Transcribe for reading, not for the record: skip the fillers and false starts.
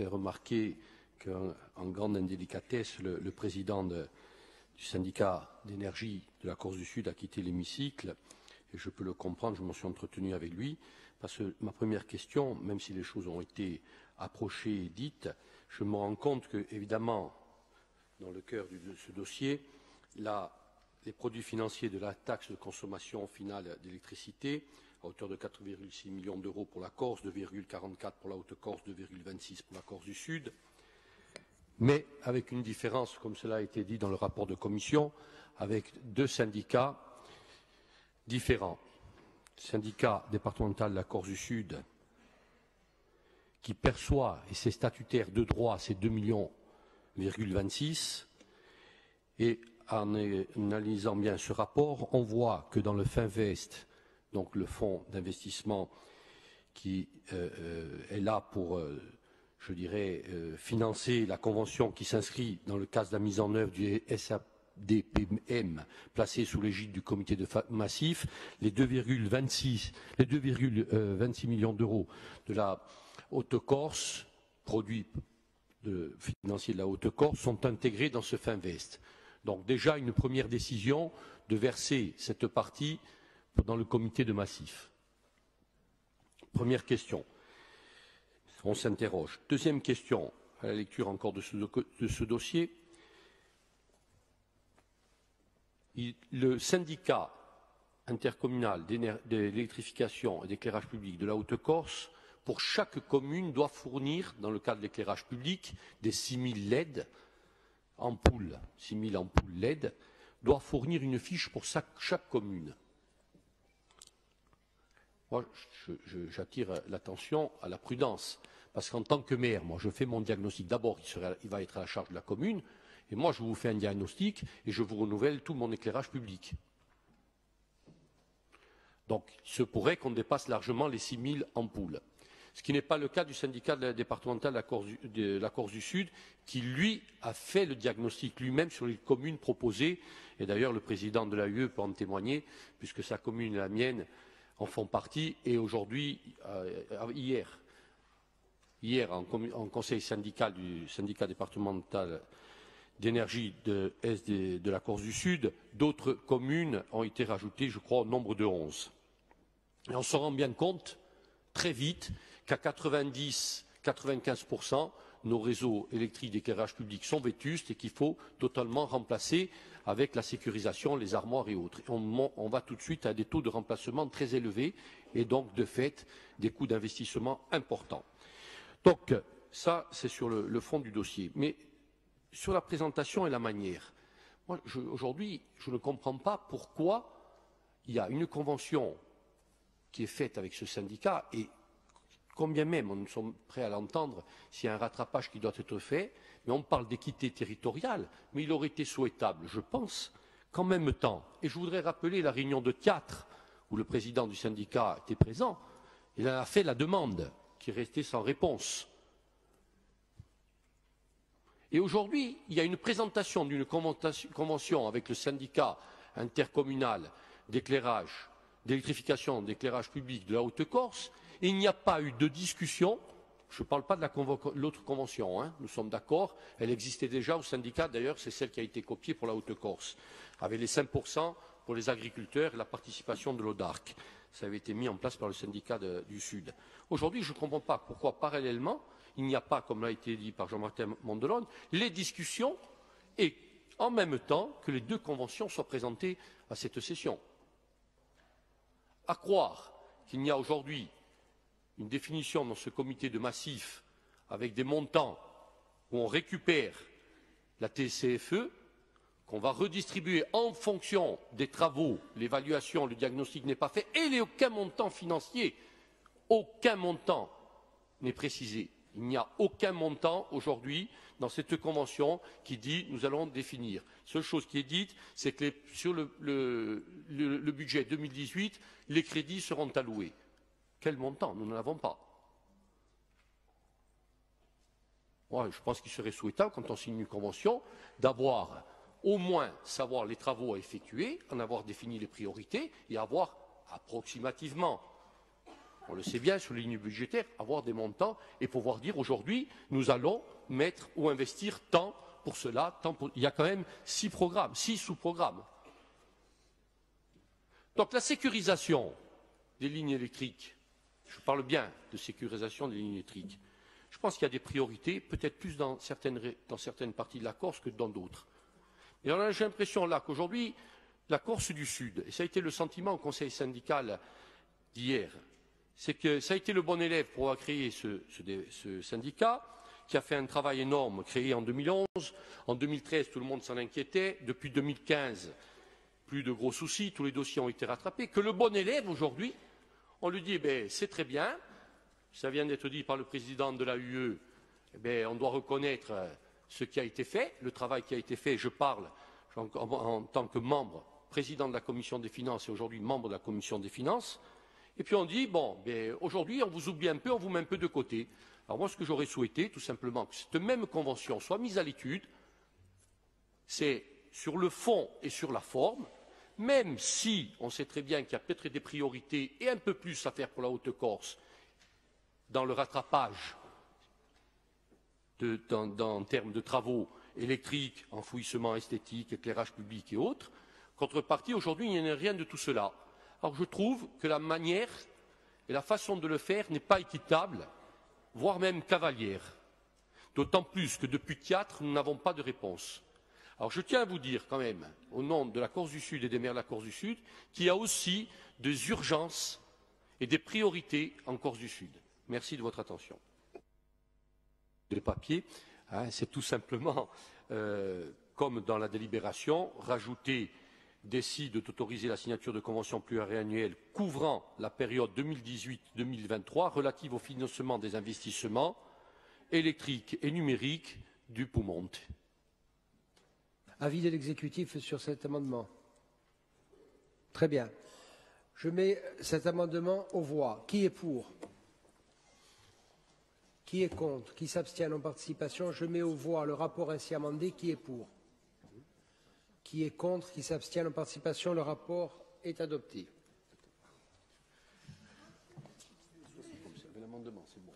voudrais remarquer qu'en grande indélicatesse, le président du syndicat d'énergie de la Corse du Sud a quitté l'hémicycle. Et je peux le comprendre, je m'en suis entretenu avec lui. Parce que ma première question, même si les choses ont été approchées et dites, je me rends compte que, évidemment, dans le cœur de ce dossier, les produits financiers de la taxe de consommation finale d'électricité, à hauteur de 4,6 millions d'euros pour la Corse, 2,44 pour la Haute-Corse, 2,26 pour la Corse du Sud, mais avec une différence, comme cela a été dit dans le rapport de commission, avec deux syndicats différents. Le syndicat départemental de la Corse du Sud, qui perçoit, et c'est statutaire de droit, c'est 2,26 millions, et en analysant bien ce rapport, on voit que dans le FinVest, donc le fonds d'investissement qui est là pour, je dirais, financer la convention qui s'inscrit dans le cadre de la mise en œuvre du SADPM placé sous l'égide du comité de massif, les 2,26 millions d'euros de la Haute-Corse, produits financiers de la Haute-Corse, sont intégrés dans ce FinVest. Donc déjà une première décision de verser cette partie dans le comité de massif. Première question, on s'interroge. Deuxième question, à la lecture encore de ce dossier, le syndicat intercommunal d'électrification et d'éclairage public de la Haute-Corse, pour chaque commune, doit fournir, dans le cadre de l'éclairage public, des 6 000 LED, ampoules, 6 000 ampoules LED, doit fournir une fiche pour chaque commune. Moi, j'attire l'attention à la prudence, parce qu'en tant que maire, moi, je fais mon diagnostic. D'abord, il va être à la charge de la commune, et moi, je vous fais un diagnostic et je vous renouvelle tout mon éclairage public. Donc, il se pourrait qu'on dépasse largement les 6 000 ampoules. Ce qui n'est pas le cas du syndicat départemental de la Corse du Sud, qui, lui, a fait le diagnostic lui-même sur les communes proposées. Et d'ailleurs, le président de l'AUE peut en témoigner, puisque sa commune et la mienne en font partie. Et aujourd'hui, hier, en conseil syndical du syndicat départemental d'énergie de la Corse du Sud, d'autres communes ont été rajoutées, je crois, au nombre de 11. Et on se rend bien compte, très vite, qu'à 90-95%, nos réseaux électriques d'éclairage public sont vétustes et qu'il faut totalement remplacer avec la sécurisation, les armoires et autres. Et on va tout de suite à des taux de remplacement très élevés et donc, de fait, des coûts d'investissement importants. Donc, ça, c'est sur le fond du dossier. Mais sur la présentation et la manière, moi, aujourd'hui, je ne comprends pas pourquoi il y a une convention qui est faite avec ce syndicat et combien même nous sommes prêts à l'entendre s'il y a un rattrapage qui doit être fait, mais on parle d'équité territoriale, mais il aurait été souhaitable, je pense, qu'en même temps, et je voudrais rappeler la réunion de Tiatre, où le président du syndicat était présent, il en a fait la demande, qui est restée sans réponse. Et aujourd'hui, il y a une présentation d'une convention avec le syndicat intercommunal d'éclairage, d'électrification, d'éclairage public de la Haute-Corse, et il n'y a pas eu de discussion. Je ne parle pas de l'autre convention, hein, nous sommes d'accord, elle existait déjà au syndicat, d'ailleurs c'est celle qui a été copiée pour la Haute-Corse, avec les 5% pour les agriculteurs et la participation de l'ODARC. Ça avait été mis en place par le syndicat du Sud. Aujourd'hui, je ne comprends pas pourquoi parallèlement, il n'y a pas, comme l'a été dit par Jean-Martin Mondelonne, les discussions et en même temps que les deux conventions soient présentées à cette session. À croire qu'il n'y a aujourd'hui une définition dans ce comité de massif avec des montants où on récupère la TCFE, qu'on va redistribuer en fonction des travaux, l'évaluation, le diagnostic n'est pas fait, et aucun montant financier, aucun montant n'est précisé. Il n'y a aucun montant aujourd'hui dans cette convention qui dit nous allons définir. La seule chose qui est dite, c'est que sur le budget 2018, les crédits seront alloués. Quel montant? Nous n'en avons pas. Moi, je pense qu'il serait souhaitable, quand on signe une convention, d'avoir au moins savoir les travaux à effectuer, en avoir défini les priorités et avoir approximativement on le sait bien, sur les lignes budgétaires, avoir des montants et pouvoir dire aujourd'hui, nous allons mettre ou investir tant pour cela, tant pour... Il y a quand même 6 programmes, 6 sous-programmes. Donc la sécurisation des lignes électriques, je parle bien de sécurisation des lignes électriques, je pense qu'il y a des priorités, peut-être plus dans certaines parties de la Corse que dans d'autres. Et j'ai l'impression là qu'aujourd'hui, la Corse du Sud, et ça a été le sentiment au Conseil syndical d'hier, c'est que ça a été le bon élève pour avoir créé ce syndicat, qui a fait un travail énorme, créé en 2011. En 2013, tout le monde s'en inquiétait. Depuis 2015, plus de gros soucis, tous les dossiers ont été rattrapés. Que le bon élève, aujourd'hui, on lui dit, c'est très bien, ça vient d'être dit par le président de la UE, on doit reconnaître ce qui a été fait, le travail qui a été fait. Je parle en tant que membre, président de la Commission des finances et aujourd'hui membre de la Commission des finances. Et puis on dit, aujourd'hui, on vous oublie un peu, on vous met un peu de côté. Alors moi, ce que j'aurais souhaité, tout simplement, que cette même convention soit mise à l'étude, c'est sur le fond et sur la forme, même si on sait très bien qu'il y a peut-être des priorités et un peu plus à faire pour la Haute-Corse dans le rattrapage en termes de travaux électriques, enfouissement esthétique, éclairage public et autres. Contrepartie, aujourd'hui, il n'y a rien de tout cela. Alors je trouve que la manière et la façon de le faire n'est pas équitable, voire même cavalière. D'autant plus que depuis 4, nous n'avons pas de réponse. Alors je tiens à vous dire quand même, au nom de la Corse du Sud et des maires de la Corse du Sud, qu'il y a aussi des urgences et des priorités en Corse du Sud. Merci de votre attention. Les papiers, c'est tout simplement, comme dans la délibération, rajouter décide d'autoriser la signature de conventions pluriannuelles couvrant la période 2018-2023 relative au financement des investissements électriques et numériques du Poumont. Avis de l'exécutif sur cet amendement. Très bien. Je mets cet amendement aux voix. Qui est pour? Qui est contre? Qui s'abstient en participation? Je mets aux voix le rapport ainsi amendé. Qui est pour? Qui est contre? Qui s'abstient en participation? Le rapport est adopté. L'amendement, c'est bon.